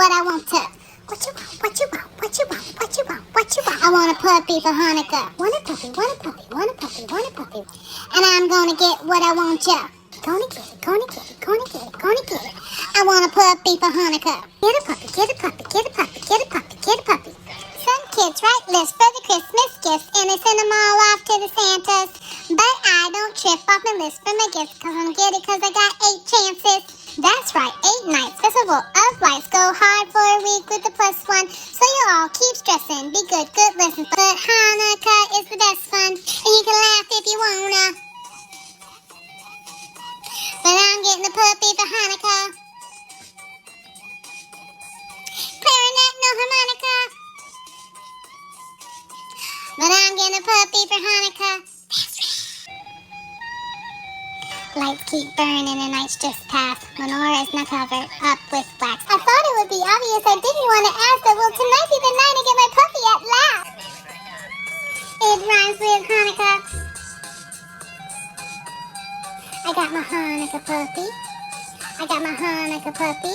what I want to. What you want, what you want, what you want, what you want, what you want. I want a puppy for Hanukkah. Want a puppy, want a puppy, want a puppy, want a puppy. And I'm gonna get what I want, yeah. Gonna get it, gonna get it, gonna get it, gonna get it. I want a puppy for Hanukkah. Get a puppy, get a puppy, get a puppy, get a puppy, get a puppy. Some kids write lists for the Christmas gifts and they send them all off to the Santas. But I don't trip off my list for my gifts cause I'm giddy cause I got 8 chances. That's right, 8 nights, Festival of Lights. Go hard for a week with the +1. So you all keep stressing, be good, good listen. But Hanukkah is the best fun, and you can laugh if you wanna. But I'm getting a puppy for Hanukkah. Clarinet, no harmonica. But I'm getting a puppy for Hanukkah. Lights keep burning and nights just pass. Menorah is not covered up with wax. I thought it would be obvious. I didn't want to ask, but will tonight be the night I get my puppy at last? It rhymes with Hanukkah. I got my Hanukkah puppy. I got my Hanukkah puppy.